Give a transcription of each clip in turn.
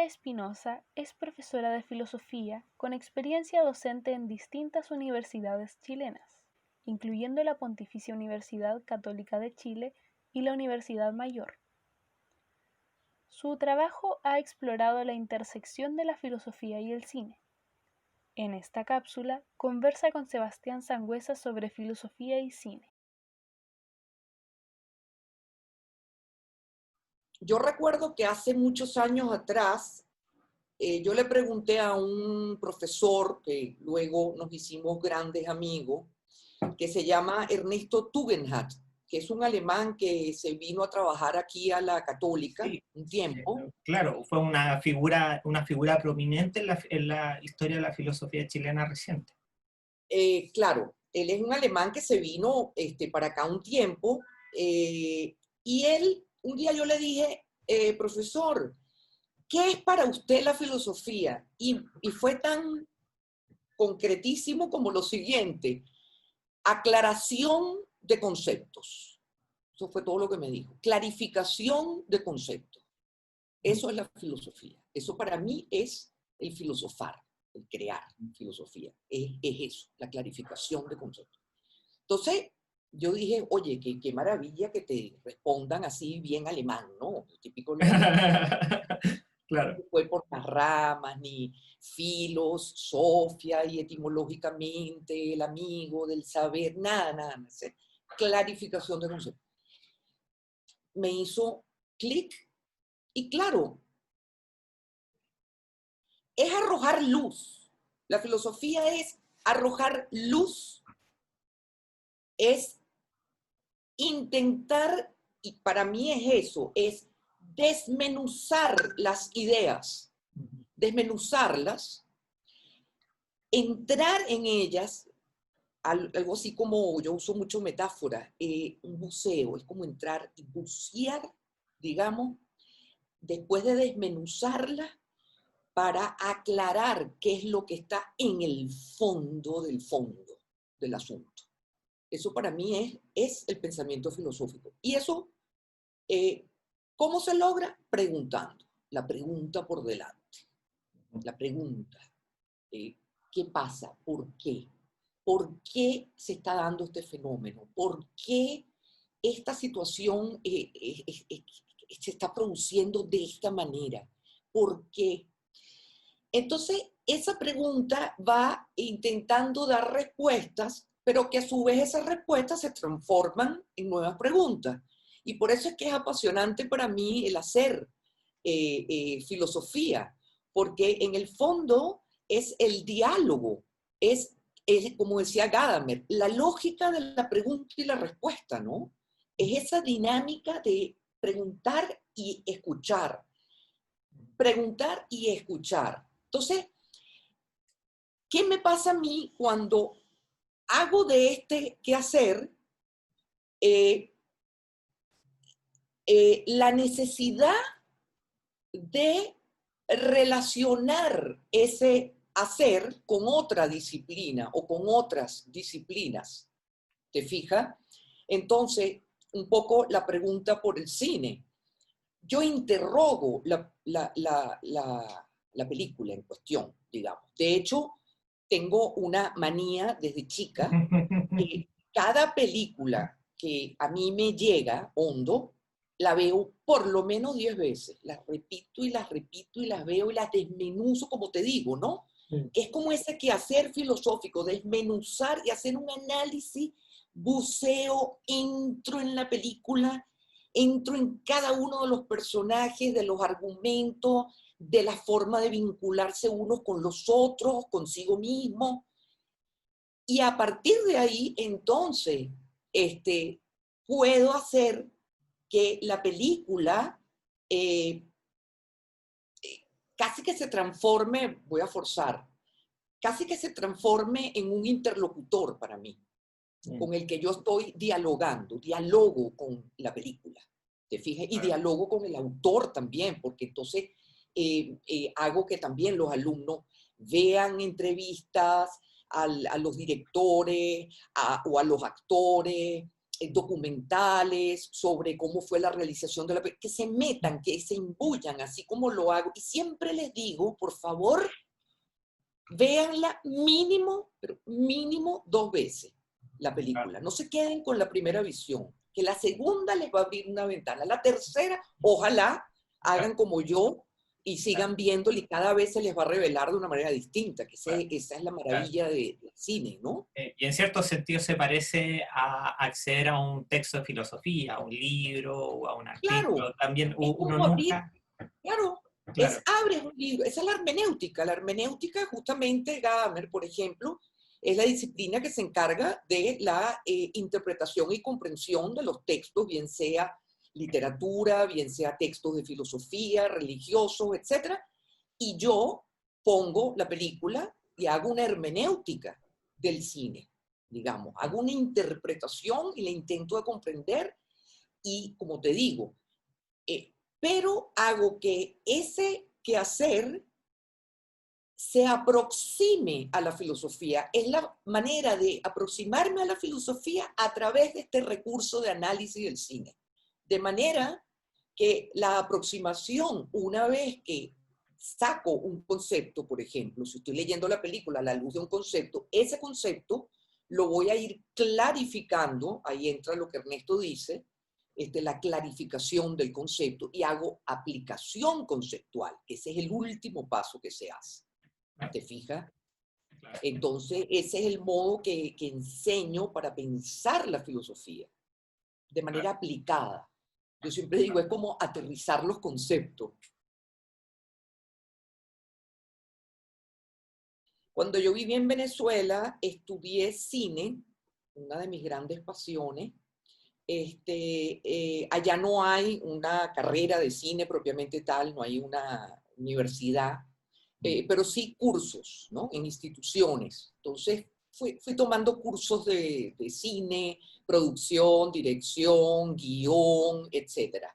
Espinosa es profesora de filosofía con experiencia docente en distintas universidades chilenas, incluyendo la Pontificia Universidad Católica de Chile y la Universidad Mayor. Su trabajo ha explorado la intersección de la filosofía y el cine. En esta cápsula conversa con Sebastián Sangüesa sobre filosofía y cine. Yo recuerdo que hace muchos años atrás, yo le pregunté a un profesor, que luego nos hicimos grandes amigos, que se llama Ernesto Tugendhat, que es un alemán que se vino a trabajar aquí a la Católica Sí, un tiempo. claro, fue una figura prominente en la historia de la filosofía chilena reciente. Claro, él es un alemán que se vino para acá un tiempo, y él, un día yo le dije, profesor, ¿qué es para usted la filosofía? Y fue tan concretísimo como lo siguiente: aclaración de conceptos. Eso fue todo lo que me dijo. Clarificación de conceptos. Eso es la filosofía. Eso para mí es el filosofar, el crear filosofía. Es eso, la clarificación de conceptos. Entonces, yo dije, oye, qué maravilla que te respondan así bien alemán, ¿no? Típico los alemanes. Claro. No fue por las ramas, ni filos, Sofía, y etimológicamente el amigo del saber, nada más. Clarificación de conceptos. Me hizo clic y claro, es arrojar luz. La filosofía es arrojar luz, es intentar, y para mí es eso, es desmenuzar las ideas, desmenuzarlas, entrar en ellas, algo así como, yo uso mucho metáfora, un buceo, es como entrar y bucear, digamos, después de desmenuzarla, para aclarar qué es lo que está en el fondo del asunto. Eso para mí es el pensamiento filosófico. Y eso, ¿cómo se logra? Preguntando. La pregunta por delante. La pregunta. ¿Qué pasa? ¿Por qué? ¿Por qué se está dando este fenómeno? ¿Por qué esta situación se está produciendo de esta manera? ¿Por qué? Entonces, esa pregunta va intentando dar respuestas, pero que a su vez esas respuestas se transforman en nuevas preguntas. Y por eso es que es apasionante para mí el hacer filosofía, porque en el fondo es el diálogo, es como decía Gadamer, la lógica de la pregunta y la respuesta, ¿no? Es esa dinámica de preguntar y escuchar, preguntar y escuchar. Entonces, ¿qué me pasa a mí cuando hago de este quehacer la necesidad de relacionar ese hacer con otra disciplina o con otras disciplinas? ¿Te fijas? Entonces, un poco la pregunta por el cine. Yo interrogo la película en cuestión, digamos. De hecho, tengo una manía desde chica, que cada película que a mí me llega hondo, la veo por lo menos 10 veces. Las repito y las repito y las veo y las desmenuzo, como te digo, ¿no? Sí. Que es como ese quehacer filosófico, desmenuzar y hacer un análisis, buceo, entro en la película, entro en cada uno de los personajes, de los argumentos, de la forma de vincularse unos con los otros, consigo mismo. Y a partir de ahí, entonces, puedo hacer que la película casi que se transforme, voy a forzar, casi que se transforme en un interlocutor para mí, con el que yo estoy dialogo con la película, ¿te fijas? Y dialogo con el autor también, porque entonces hago que también los alumnos vean entrevistas a los directores o a los actores, documentales sobre cómo fue la realización de la película, que se metan, que se imbuyan, así como lo hago. Y siempre les digo, por favor, véanla mínimo, pero mínimo 2 veces la película. No se queden con la primera visión, que la segunda les va a abrir una ventana. La tercera, ojalá hagan como yo y sigan viéndolo y cada vez se les va a revelar de una manera distinta, que esa es la maravilla del cine, ¿no? Y en cierto sentido se parece a acceder a un texto de filosofía, a un libro o a un Claro, artículo. También es uno como abrir, nunca... claro, Claro, abres un libro, esa es la hermenéutica. La hermenéutica, justamente, Gadamer, por ejemplo, es la disciplina que se encarga de la interpretación y comprensión de los textos, bien sea literatura, bien sea textos de filosofía, religiosos, etc. Y yo pongo la película y hago una hermenéutica del cine, digamos, hago una interpretación y la intento de comprender y, como te digo, pero hago que ese quehacer se aproxime a la filosofía. Es la manera de aproximarme a la filosofía a través de este recurso de análisis del cine. De manera que la aproximación, una vez que saco un concepto, por ejemplo, si estoy leyendo la película a la luz de un concepto, ese concepto lo voy a ir clarificando, ahí entra lo que Ernesto dice, la clarificación del concepto, y hago aplicación conceptual, que ese es el último paso que se hace. ¿Te fijas? Entonces, ese es el modo que enseño para pensar la filosofía, de manera aplicada. Yo siempre digo, es como aterrizar los conceptos. Cuando yo viví en Venezuela, estudié cine, una de mis grandes pasiones. Allá no hay una carrera de cine propiamente tal, no hay una universidad, pero sí cursos, ¿no? En instituciones. Entonces, fui tomando cursos de cine, producción, dirección, guión, etc.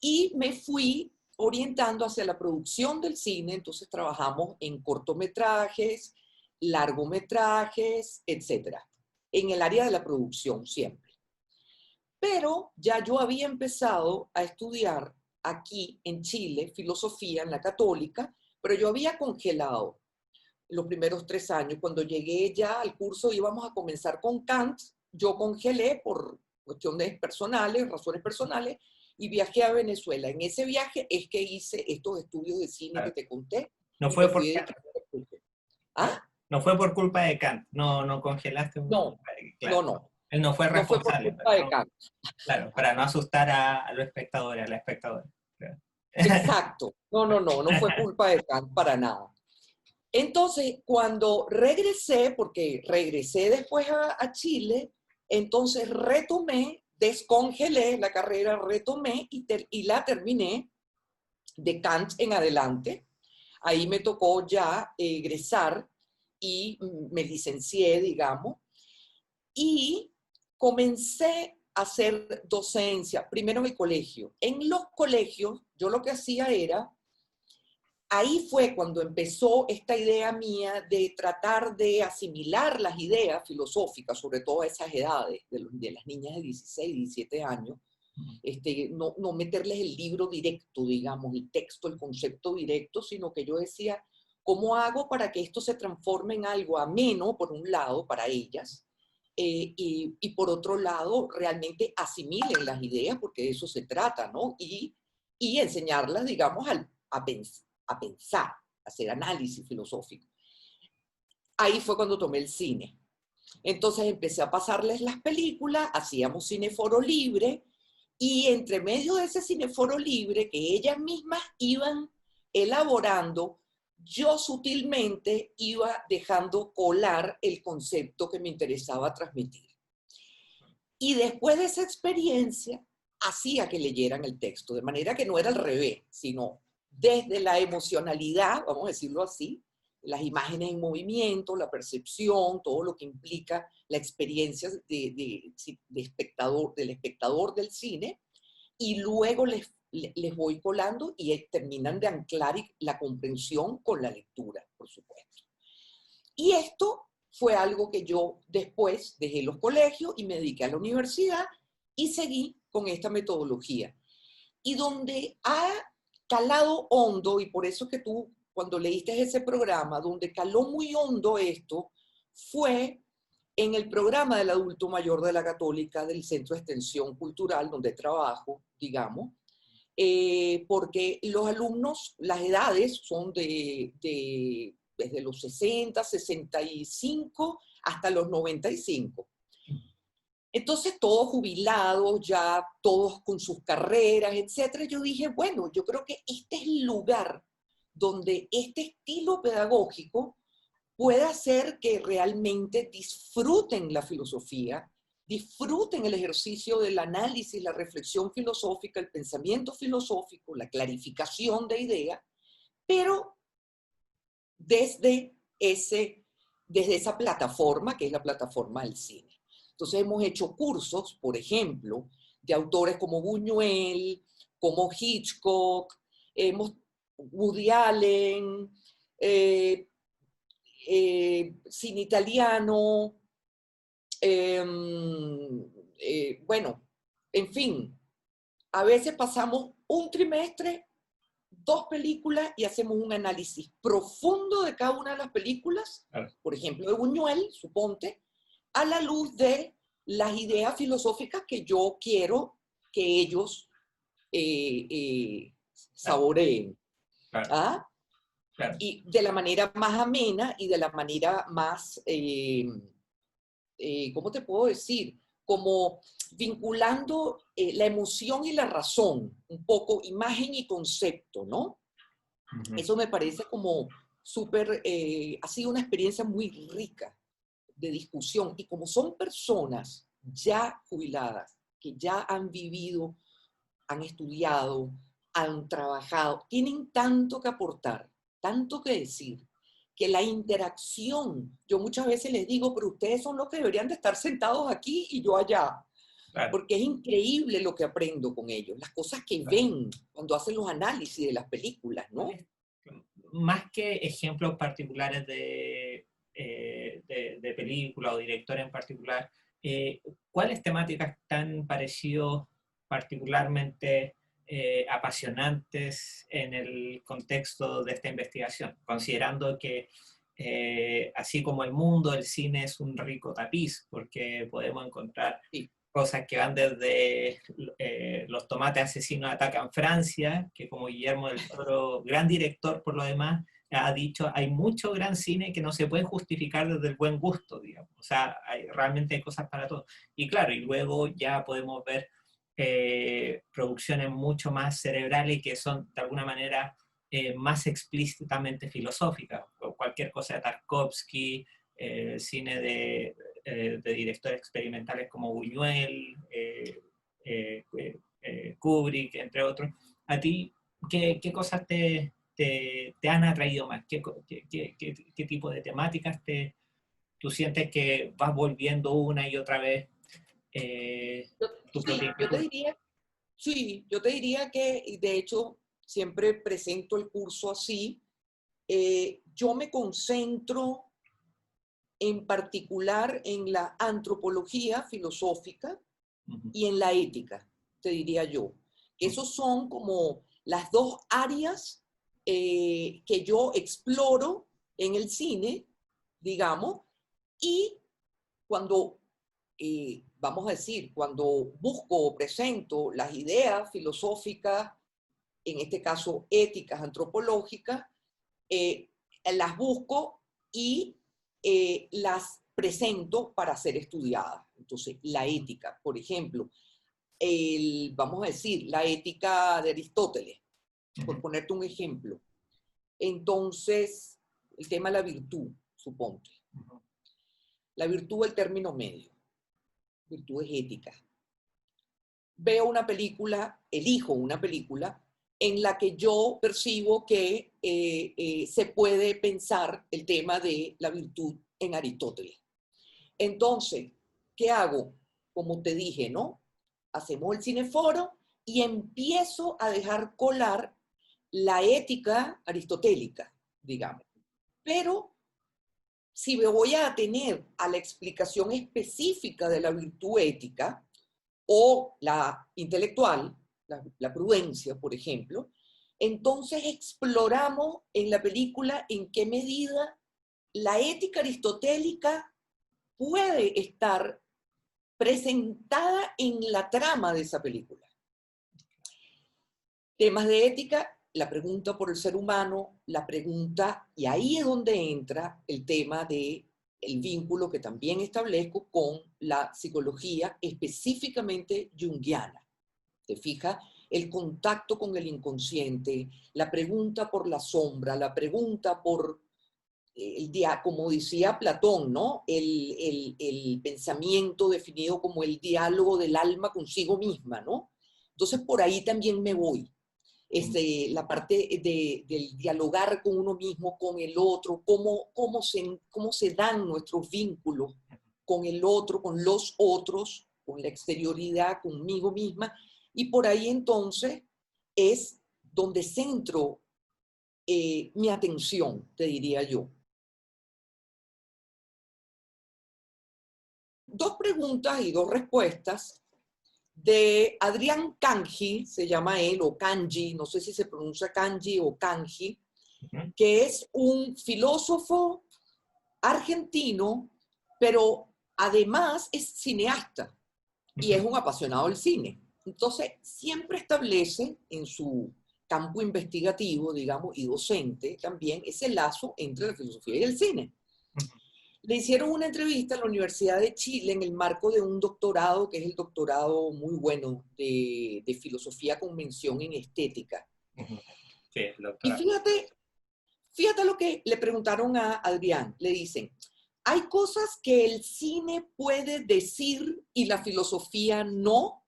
Y me fui orientando hacia la producción del cine, entonces trabajamos en cortometrajes, largometrajes, etc. En el área de la producción siempre. Pero ya yo había empezado a estudiar aquí en Chile filosofía en la Católica, pero yo había congelado los primeros 3 años. Cuando llegué ya al curso íbamos a comenzar con Kant, yo congelé por cuestiones personales, razones personales, y viajé a Venezuela. En ese viaje es que hice estos estudios de cine que te conté no y me fue fui por, dedicando a la cultura. ¿Ah? no fue por culpa de Kant, no congelaste. No, Claro, no. él no fue No fue por responsable, culpa de Kant. claro, para no asustar a los espectadores, a la espectadora. Claro. Exacto. No fue culpa de Kant para nada. Entonces, cuando regresé, porque regresé después a Chile, entonces retomé, descongelé la carrera, retomé y la terminé de Kant en adelante. Ahí me tocó ya egresar y me licencié, digamos, y comencé a hacer docencia, primero en el colegio. En los colegios, yo lo que hacía era, ahí fue cuando empezó esta idea mía de tratar de asimilar las ideas filosóficas, sobre todo a esas edades, de las niñas de 16, 17 años, no meterles el libro directo, digamos, el texto, el concepto directo, sino que yo decía, ¿cómo hago para que esto se transforme en algo ameno, por un lado, para ellas, y por otro lado, realmente asimilen las ideas, porque de eso se trata, ¿no? Y enseñarlas, digamos, a pensar, a hacer análisis filosófico. Ahí fue cuando tomé el cine. Entonces empecé a pasarles las películas, hacíamos cineforo libre, y entre medio de ese cineforo libre que ellas mismas iban elaborando, yo sutilmente iba dejando colar el concepto que me interesaba transmitir. Y después de esa experiencia, hacía que leyeran el texto, de manera que no era al revés, sino desde la emocionalidad, vamos a decirlo así, las imágenes en movimiento, la percepción, todo lo que implica la experiencia del espectador del cine, y luego les voy colando y terminan de anclar la comprensión con la lectura, por supuesto. Y esto fue algo que yo después dejé los colegios y me dediqué a la universidad y seguí con esta metodología. Y donde ha calado hondo, y por eso que tú, cuando leíste ese programa, donde caló muy hondo esto, fue en el programa del adulto mayor de la Católica del Centro de Extensión Cultural, donde trabajo, digamos, porque los alumnos, las edades son desde los 60, 65 hasta los 95. Entonces, todos jubilados, ya todos con sus carreras, etcétera. Yo dije, bueno, yo creo que este es el lugar donde este estilo pedagógico puede hacer que realmente disfruten la filosofía, disfruten el ejercicio del análisis, la reflexión filosófica, el pensamiento filosófico, la clarificación de ideas, pero desde esa plataforma, que es la plataforma del cine. Entonces hemos hecho cursos, por ejemplo, de autores como Buñuel, como Hitchcock, Woody Allen, cine italiano, bueno, en fin, a veces pasamos un trimestre, 2 películas y hacemos un análisis profundo de cada una de las películas, por ejemplo, de Buñuel, suponte, a la luz de las ideas filosóficas que yo quiero que ellos saboreen. Claro. ¿Ah? Claro. Y de la manera más amena y de la manera más, ¿cómo te puedo decir? Como vinculando la emoción y la razón, un poco imagen y concepto, ¿no? Uh-huh. Eso me parece como súper, ha sido una experiencia muy rica de discusión. Y como son personas ya jubiladas, que ya han vivido, han estudiado, han trabajado, tienen tanto que aportar, tanto que decir, que la interacción, yo muchas veces les digo, pero ustedes son los que deberían de estar sentados aquí y yo allá. Claro. Porque es increíble lo que aprendo con ellos, las cosas que ven cuando hacen los análisis de las películas, ¿no? Más que ejemplos particulares de película o director en particular, ¿cuáles temáticas tan parecidos, particularmente apasionantes en el contexto de esta investigación? Considerando que así como el mundo, el cine es un rico tapiz, porque podemos encontrar cosas que van desde Los tomates asesinos atacan Francia, que como Guillermo del Toro, gran director por lo demás, ha dicho, hay mucho gran cine que no se puede justificar desde el buen gusto, digamos. O sea, realmente hay cosas para todo. Y claro, y luego ya podemos ver producciones mucho más cerebrales que son de alguna manera más explícitamente filosóficas. Cualquier cosa de Tarkovsky, cine de directores experimentales como Buñuel, Kubrick, entre otros. ¿A ti qué cosas te han atraído más? ¿Qué tipo de temáticas tú sientes que vas volviendo una y otra vez? Yo te diría que, de hecho, siempre presento el curso así. Yo me concentro en particular en la antropología filosófica y en la ética, te diría yo. Esos son como las dos áreas que yo exploro en el cine, digamos, y cuando, vamos a decir, cuando busco o presento las ideas filosóficas, en este caso éticas, antropológicas, las busco y las presento para ser estudiadas. Entonces, la ética, por ejemplo, vamos a decir, la ética de Aristóteles, por ponerte un ejemplo. Entonces, el tema de la virtud, suponte. La virtud del término medio. Virtudes éticas. Veo una película, elijo una película en la que yo percibo que se puede pensar el tema de la virtud en Aristóteles. Entonces, ¿qué hago? Como te dije, ¿no? Hacemos el cineforo y empiezo a dejar colar la ética aristotélica, digamos. Pero si me voy a atener a la explicación específica de la virtud ética o la intelectual, la prudencia, por ejemplo, entonces exploramos en la película en qué medida la ética aristotélica puede estar presentada en la trama de esa película. Temas de ética, la pregunta por el ser humano, la pregunta, y ahí es donde entra el tema del vínculo que también establezco con la psicología específicamente junguiana. ¿Te fijas? El contacto con el inconsciente, la pregunta por la sombra, la pregunta por, como decía Platón, ¿no? El pensamiento definido como el diálogo del alma consigo misma, ¿no? Entonces por ahí también me voy. La parte del dialogar con uno mismo, con el otro, cómo se dan nuestros vínculos con el otro, con los otros, con la exterioridad, conmigo misma. Y por ahí entonces es donde centro mi atención, te diría yo. Dos preguntas y dos respuestas de Adrián Kanji, se llama él, o Kanji, no sé si se pronuncia Kanji o Kanji, que es un filósofo argentino, pero además es cineasta y es un apasionado del cine. Entonces, siempre establece en su campo investigativo, digamos, y docente también, ese lazo entre la filosofía y el cine. Le hicieron una entrevista en la Universidad de Chile en el marco de un doctorado, que es el doctorado muy bueno de filosofía con mención en estética. Sí, y fíjate lo que le preguntaron a Adrián. Le dicen, ¿hay cosas que el cine puede decir y la filosofía no?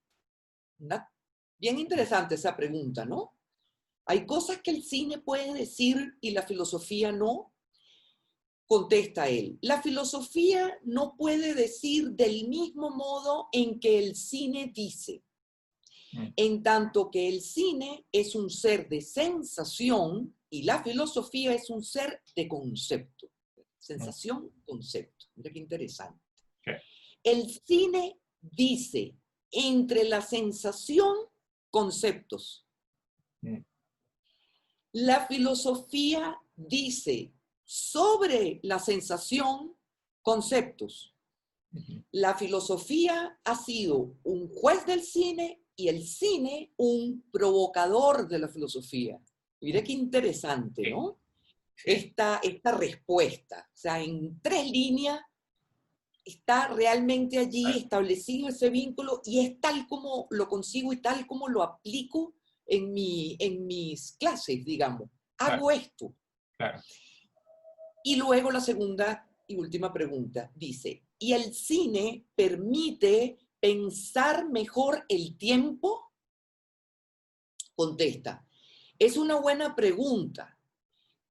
Bien interesante esa pregunta, ¿no? ¿Hay cosas que el cine puede decir y la filosofía no? Contesta él, la filosofía no puede decir del mismo modo en que el cine dice, en tanto que el cine es un ser de sensación y la filosofía es un ser de concepto. Sensación, concepto. Mira qué interesante. El cine dice entre la sensación, conceptos. La filosofía dice sobre la sensación, conceptos. La filosofía ha sido un juez del cine y el cine un provocador de la filosofía. Mira qué interesante, ¿no? Esta respuesta. O sea, en 3 líneas está realmente allí establecido ese vínculo y es tal como lo consigo y tal como lo aplico en mis clases, digamos. Hago esto. Claro. Y luego la segunda y última pregunta dice, ¿y el cine permite pensar mejor el tiempo? Contesta, es una buena pregunta.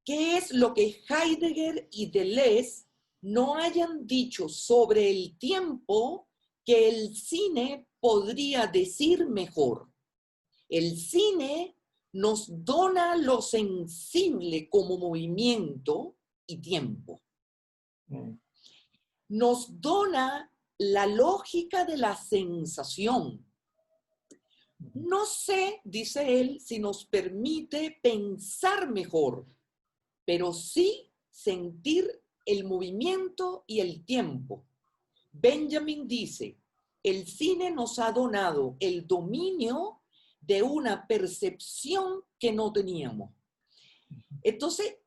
¿Qué es lo que Heidegger y Deleuze no hayan dicho sobre el tiempo que el cine podría decir mejor? El cine nos dona lo sensible como movimiento y tiempo. Nos dona la lógica de la sensación. No sé, dice él, si nos permite pensar mejor, pero sí sentir el movimiento y el tiempo. Benjamin dice, el cine nos ha donado el dominio de una percepción que no teníamos. Entonces,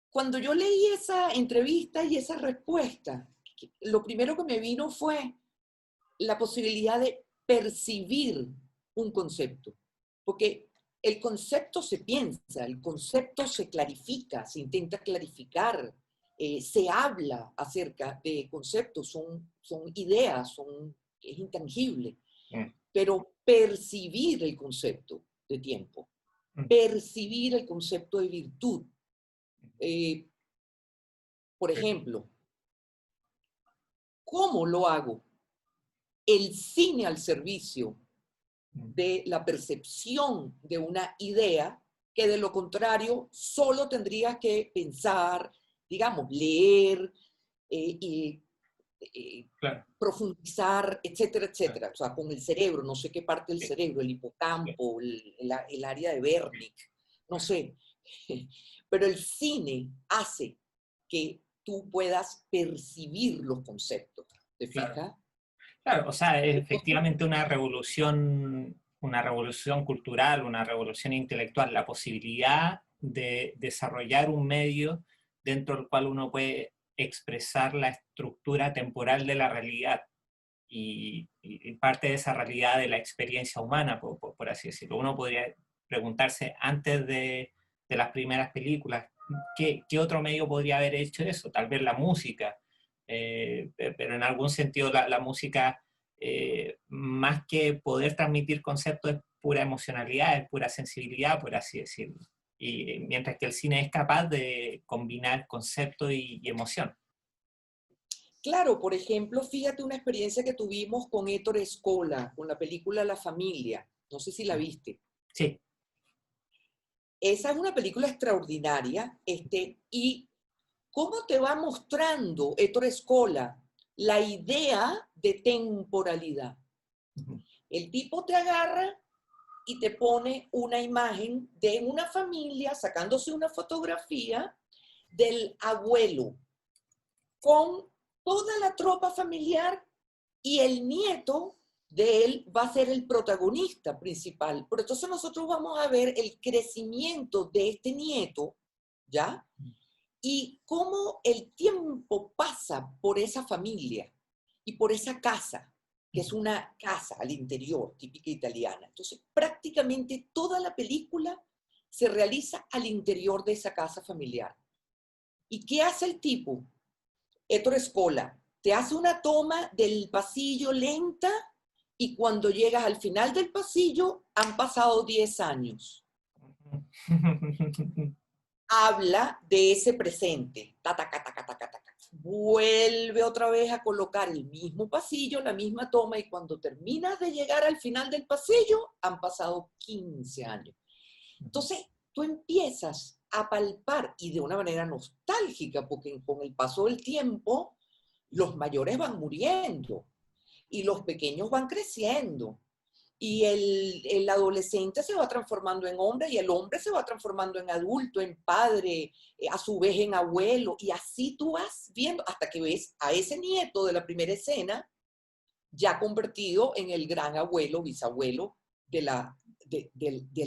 cuando yo leí esa entrevista y esa respuesta, lo primero que me vino fue la posibilidad de percibir un concepto. Porque el concepto se piensa, el concepto se clarifica, se intenta clarificar, se habla acerca de conceptos, son ideas, es intangible. Pero percibir el concepto de tiempo, percibir el concepto de virtud. Por ejemplo, ¿cómo lo hago? El cine al servicio de la percepción de una idea que de lo contrario solo tendría que pensar, digamos, leer, Claro. profundizar, etcétera, etcétera. Claro. O sea, con el cerebro, no sé qué parte del Sí. cerebro, el Sí. hipocampo, el área de Wernicke, no sé. Pero el cine hace que tú puedas percibir los conceptos, ¿te Claro. fijas? Claro, o sea, es Entonces, efectivamente una revolución cultural, una revolución intelectual, la posibilidad de desarrollar un medio dentro del cual uno puede expresar la estructura temporal de la realidad y parte de esa realidad de la experiencia humana, por así decirlo. Uno podría preguntarse antes de las primeras películas, ¿qué otro medio podría haber hecho eso? Tal vez la música, pero en algún sentido la música, más que poder transmitir conceptos, es pura emocionalidad, es pura sensibilidad, por así decirlo. Y mientras que el cine es capaz de combinar concepto y emoción. claro, por ejemplo, fíjate una experiencia que tuvimos con Ettore Scola, con la película La Familia. No sé si la viste. Sí. Esa es una película extraordinaria, y cómo te va mostrando Ettore Scola la idea de temporalidad. Uh-huh. El tipo te agarra y te pone una imagen de una familia sacándose una fotografía del abuelo con toda la tropa familiar y el nieto de él va a ser el protagonista principal. Pero entonces nosotros vamos a ver el crecimiento de este nieto, ¿ya? Y cómo el tiempo pasa por esa familia y por esa casa, que es una casa al interior, típica italiana. Entonces, prácticamente toda la película se realiza al interior de esa casa familiar. ¿Y qué hace el tipo? Ettore Scola, te hace una toma del pasillo lenta y cuando llegas al final del pasillo han pasado 10 años. Habla de ese presente. Ta, ta, ta, ta, ta, ta, ta, ta. Vuelve otra vez a colocar el mismo pasillo, la misma toma, y cuando terminas de llegar al final del pasillo, han pasado 15 años. Entonces, tú empiezas a palpar, y de una manera nostálgica, porque con el paso del tiempo, los mayores van muriendo y los pequeños van creciendo. Y el adolescente se va transformando en hombre y el hombre se va transformando en adulto, en padre, a su vez en abuelo. Y así tú vas viendo hasta que ves a ese nieto de la primera escena ya convertido en el gran abuelo, bisabuelo de la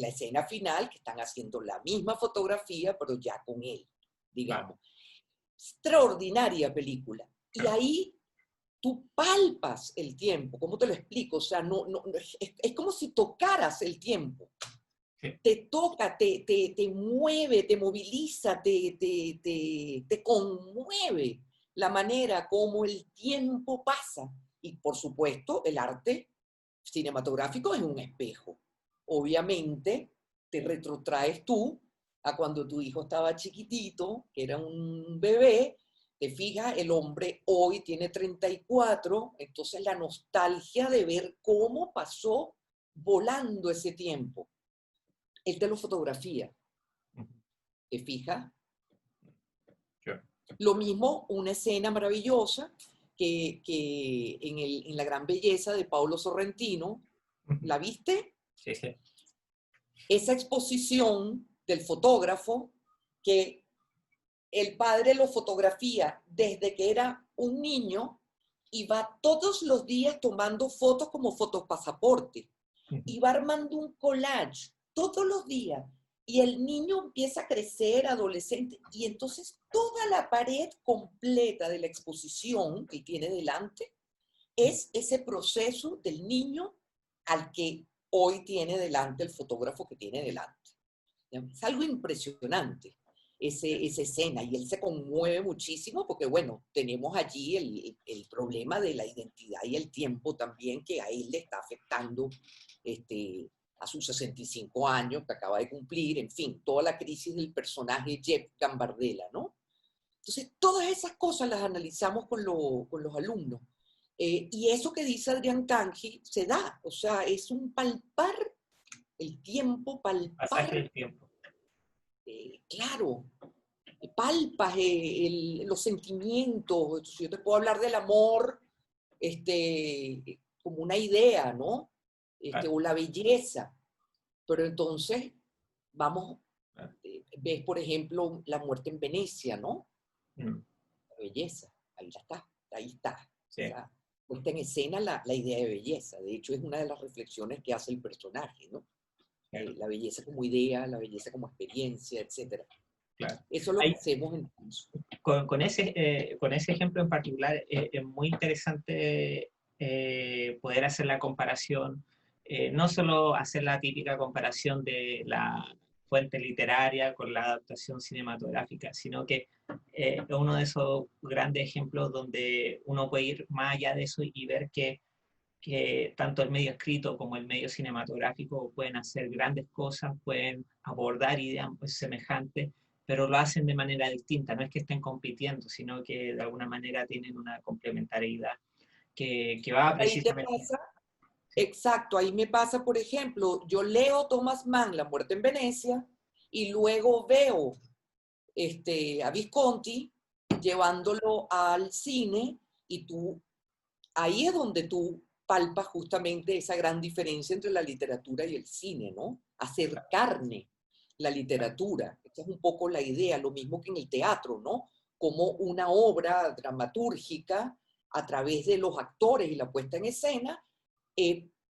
escena final, que están haciendo la misma fotografía, pero ya con él, digamos. Extraordinaria película. Y ahí tú palpas el tiempo, ¿cómo te lo explico? O sea, es como si tocaras el tiempo. Sí. Te toca, te mueve, te moviliza, te conmueve la manera como el tiempo pasa. Y por supuesto, el arte cinematográfico es un espejo. Obviamente, te retrotraes tú a cuando tu hijo estaba chiquitito, que era un bebé. Te fijas, el hombre hoy tiene 34, entonces la nostalgia de ver cómo pasó volando ese tiempo. Él te lo fotografía. ¿Te fijas? Sure. Lo mismo, una escena maravillosa que en La Gran Belleza de Paolo Sorrentino. ¿La viste? Sí, sí. Esa exposición del fotógrafo que el padre lo fotografía desde que era un niño y va todos los días tomando fotos como fotopasaporte. Y va armando un collage todos los días. Y el niño empieza a crecer, adolescente, y entonces toda la pared completa de la exposición que tiene delante es ese proceso del niño al que hoy tiene delante el fotógrafo que tiene delante. Es algo impresionante esa escena, y él se conmueve muchísimo porque, bueno, tenemos allí el problema de la identidad y el tiempo también, que a él le está afectando a sus 65 años que acaba de cumplir, en fin, toda la crisis del personaje Jeff Gambardella, ¿no? Entonces, todas esas cosas las analizamos con los alumnos. Y eso que dice Adrián Cangi se da, o sea, es un palpar el tiempo, palpar. Pasaje del tiempo. Claro, palpas los sentimientos. Yo te puedo hablar del amor como una idea, ¿no? O la belleza. Pero entonces, vamos, ves, por ejemplo, la muerte en Venecia, ¿no? La belleza, ahí está, ahí está. Sí. O sea, puesta en escena la idea de belleza. De hecho, es una de las reflexiones que hace el personaje, ¿no? La belleza como idea, la belleza como experiencia, etc. Claro. Eso es lo que hacemos en con ese ejemplo en particular, es muy interesante poder hacer la comparación, no solo hacer la típica comparación de la fuente literaria con la adaptación cinematográfica, sino que es uno de esos grandes ejemplos donde uno puede ir más allá de eso y ver que tanto el medio escrito como el medio cinematográfico pueden hacer grandes cosas, pueden abordar ideas pues, semejantes, pero lo hacen de manera distinta. No es que estén compitiendo, sino que de alguna manera tienen una complementariedad que va precisamente... Ahí te pasa, exacto, ahí me pasa, por ejemplo, yo leo Thomas Mann, La muerte en Venecia, y luego veo a Visconti llevándolo al cine, y ahí es donde tú palpas justamente esa gran diferencia entre la literatura y el cine, ¿no? Hacer carne la literatura. Esa es un poco la idea, lo mismo que en el teatro, ¿no? Como una obra dramatúrgica, a través de los actores y la puesta en escena,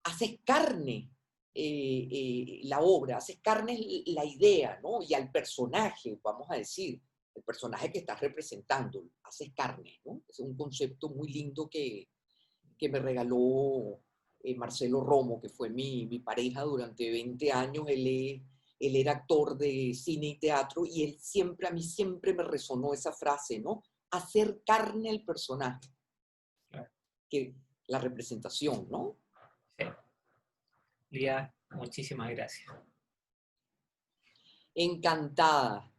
haces carne la obra, haces carne la idea, ¿no? Y al personaje, vamos a decir, el personaje que estás representando, haces carne, ¿no? Es un concepto muy lindo que me regaló Marcelo Romo, que fue mi pareja durante 20 años. Él era actor de cine y teatro, y a mí siempre me resonó esa frase, ¿no? Hacer carne el personaje. Claro. Que la representación, ¿no? Sí. Lía, muchísimas gracias. Encantada.